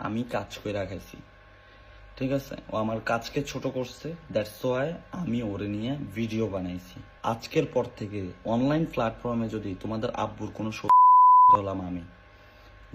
আমি কাজ কইরা খাইছি, ঠিক আছে। ও আমার কাজকে ছোট করছে, দ্যাটস ওয়াই আমি ওরে নিয়ে ভিডিও বানাইছি। আজকের পর থেকে অনলাইন প্ল্যাটফর্মে যদি তোমাদের আব্বুর কোনো হলাম আমি,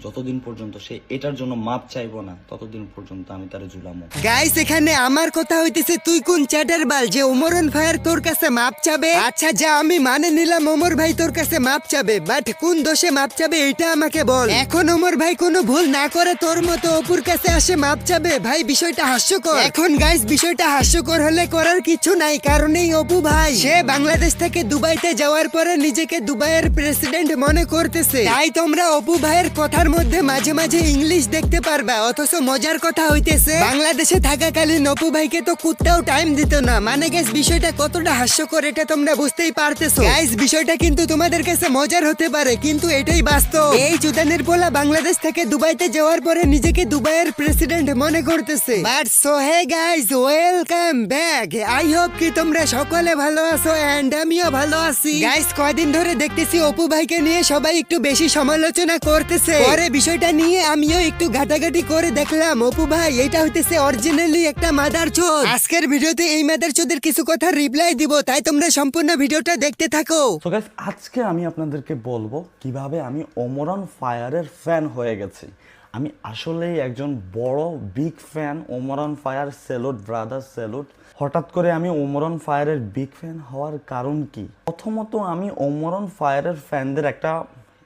যতদিন পর্যন্ত সে এটার জন্য মাপ চাইবো না ততদিন পর্যন্ত আমি তারে ঝুলামো। গাইস এখানে আমার কথা হইতেছে তুই কোন চ্যাটার বাল যে ওমরন ভাইয়ের তোর কাছে মাপ চাবে? আচ্ছা যা আমি মানে নিলাম ওমর ভাই তোর কাছে মাপ চাবে, বাট কোন দোষে মাপ চাবে এটা আমাকে বল। এখন ওমর ভাই কোনো ভুল না করে তোর মতো অপুর কাছে আসে মাপ চাবে, ভাই বিষয়টা হাস্যকর। এখন গাইস বিষয়টা হাস্যকর হলে করার কিছু নাই, কারণ এই অপু ভাই সে বাংলাদেশ থেকে দুবাইতে যাওয়ার পরে নিজেকে দুবাইয়ের প্রেসিডেন্ট মনে করতেছে। তাই তোমরা অপু ভাইয়ের কথার মধ্যে মাঝে মাঝে ইংলিশ দেখতে পারবা, অথচ মজার কথা হইতেছে বাংলাদেশে থাকাকালীন অপু ভাইকে তো কুত্তাও টাইম দিত না। মানে গাইস বিষয়টা কতটা হাস্যকর এটা তোমরা বুঝতেই পারতেছো। গাইস বিষয়টা কিন্তু তোমাদের কাছে মজার হতে পারে, কিন্তু এটাই বাস্তব। এই চুদানের পোলা বাংলাদেশ থেকে দুবাইতে যাওয়ার পরে নিজেকে দুবাইয়ের প্রেসিডেন্ট মনে করতেছে। But so hey guys, welcome back. I hope কি তোমরা সকলে ভালো আছো এন্ড আমিও ভালো আছি। গাইস কয়দিন ধরে দেখতেছি অপু ভাইকে নিয়ে সবাই একটু বেশি সমালোচনা করতেছে। পরে বিষয়টা নিয়ে আমিও একটু ঘাটাঘাটি করে দেখলাম অপু ভাই এটা হইতেছে অরিজিনালি একটা মাদারচোদ। আজকের ভিডিওতে এই মাদারচোদের কিছু কথা রিপ্লাই দিব, তাই তোমরা সম্পূর্ণ ভিডিওটা দেখতে থাকো। সো গাইস আজকে আমি আপনাদেরকে বলবো কিভাবে আমি ওমরন ফায়ারের ফ্যান হয়ে গেছি। আমি আসলেই একজন বড় বিগ ফ্যান ওমরন ফায়ার। Salute brother, salute. হঠাৎ করে আমি ওমরন ফায়ারের বিগ ফ্যান হওয়ার কারণ কি? প্রথমত আমি ওমরন ফায়ারের ফ্যানদের একটা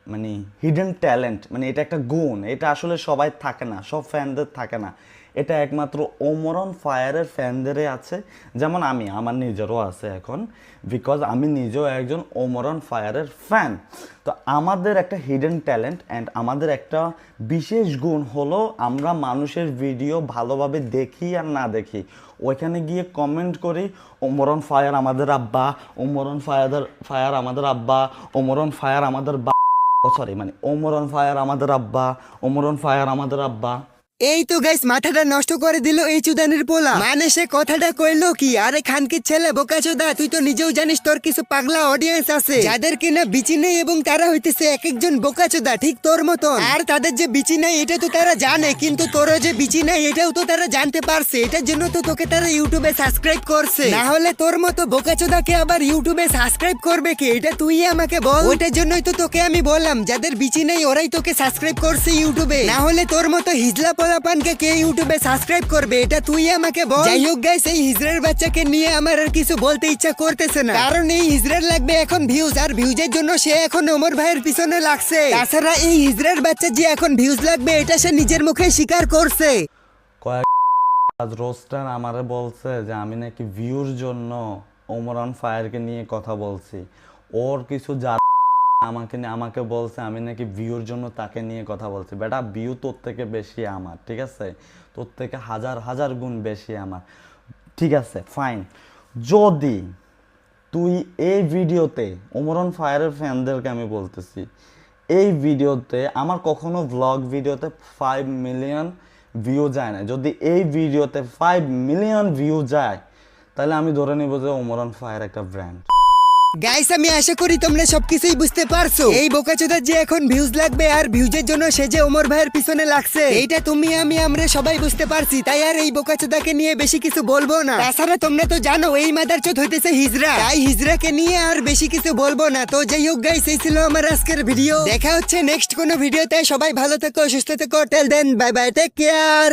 মানে হিডেন ট্যালেন্ট, মানে এটা একটা গুণ, এটা আসলে সবাই থাকে না, সব ফ্যানদের থাকে না, এটা একমাত্র ওমরন ফায়ারের ফ্যানদেরই আছে। যেমন আমি, আমার নিজেরও আছে এখন, বিকজ আমি নিজেও একজন ওমরন ফায়ারের ফ্যান। তো আমাদের একটা হিডেন ট্যালেন্ট অ্যান্ড আমাদের একটা বিশেষ গুণ হলো আমরা মানুষের ভিডিও ভালোভাবে দেখি আর না দেখি ওইখানে গিয়ে কমেন্ট করি ওমরন ফায়ার আমাদের আব্বা, ওমরন ফায়ার আমাদের আব্বা, ওমরন ফায়ার আমাদের মানে ওমরন ফায়ার আমাদের আব্বা, ওমরন ফায়ার আমাদের আব্বা। এই তো গাইস মাথাটা নষ্ট করে দিল এই চুদানের পোলা। মানে সে কথাটা কইলো কি, আরে খানকির ছেলে বোকাচোদা, তুই তো নিজেও জানিস তোর কিছু পাগলা অডিয়েন্স আছে যাদের কিনা বিচি নেই এবং তারা হইতেছে এক একজন বোকাচোদা ঠিক তোর মতন। আর তাদের যে বিচি নাই এটা তো তারা জানে, কিন্তু তোরও যে বিচি নাই এটাও তো তারা জানতে পারছে। এটার জন্য তো তোকে তারা ইউটিউবে সাবস্ক্রাইব করছে, না হলে তোর মতো বোকাচোদাকে আবার ইউটিউবে সাবস্ক্রাইব করবে কি এটা তুই আমাকে বল। ওইটার জন্যই তো তোকে আমি বললাম যাদের বিচি নেই ওরাই তোকে সাবস্ক্রাইব করছে ইউটিউবে, না হলে তোর মতো হিজলা পোলাপানকে কে ইউটিউবে সাবস্ক্রাইব করবে এটা তুই আমাকে বল। যাই হোক গাইস এই হিজড়ার বাচ্চাকে নিয়ে আমার আর কিছু বলতে ইচ্ছা করতেছে না, কারণ এই হিজড়ার লাগবে এখন ভিউজ, আর ভিউজের জন্য সে এখন ওমর ভাইয়ের পিছনে লাগছে। তাছাড়া এই হিজড়ার বাচ্চা যে এখন ভিউজ লাগবে এটা সে নিজের মুখে স্বীকার করছে। আজ রোস্টার আমারে বলছে যে আমি নাকি ভিউর জন্য ওমরন ফায়ারকে নিয়ে কথা বলছি। ওর কিছু আমাকে বলছে আমি নাকি ভিউর জন্য তাকে নিয়ে কথা বলছি। বেটা ভিউ তোর থেকে বেশি আমার, ঠিক আছে, তোর থেকে হাজার হাজার গুণ বেশি আমার, ঠিক আছে ফাইন। যদি তুই এই ভিডিওতে ওমরন ফায়ারের ফ্যানদেরকে আমি বলতেছি, এই ভিডিওতে আমার কখনো ভ্লগ ভিডিওতে 5 মিলিয়ন ভিউ যায় না, যদি এই ভিডিওতে 5 মিলিয়ন ভিউ যায় তাহলে আমি ধরে নিব যে ওমরন ফায়ার একটা ব্র্যান্ড। গাইস আমি আশা করি তোমরা সবকিছুই বুঝতে পারছো। এই বোকাচোদার যে এখন ভিউজ লাগবে আর ভিউজের জন্য সে যে ওমর ভাইয়ের পিছনে লাগছে এইটা তুমি আমরা সবাই বুঝতে পারছি, তাই আর এই বোকাচোদাকে নিয়ে বেশি কিছু বলবো না। তাছাড়া তোমরা তো জানো এই মাদারচোদ হইতেছে হিজড়া, তাই হিজড়াকে নিয়ে আর বেশি কিছু বলবো না। তো যাই হোক গাইস এই ছিল আমার আজকের ভিডিও, দেখা হচ্ছে নেক্সট কোনো ভিডিওতে। সবাই ভালো থেকো, সুস্থ থেকো, টেল দেন বাই বাই, টেক কেয়ার।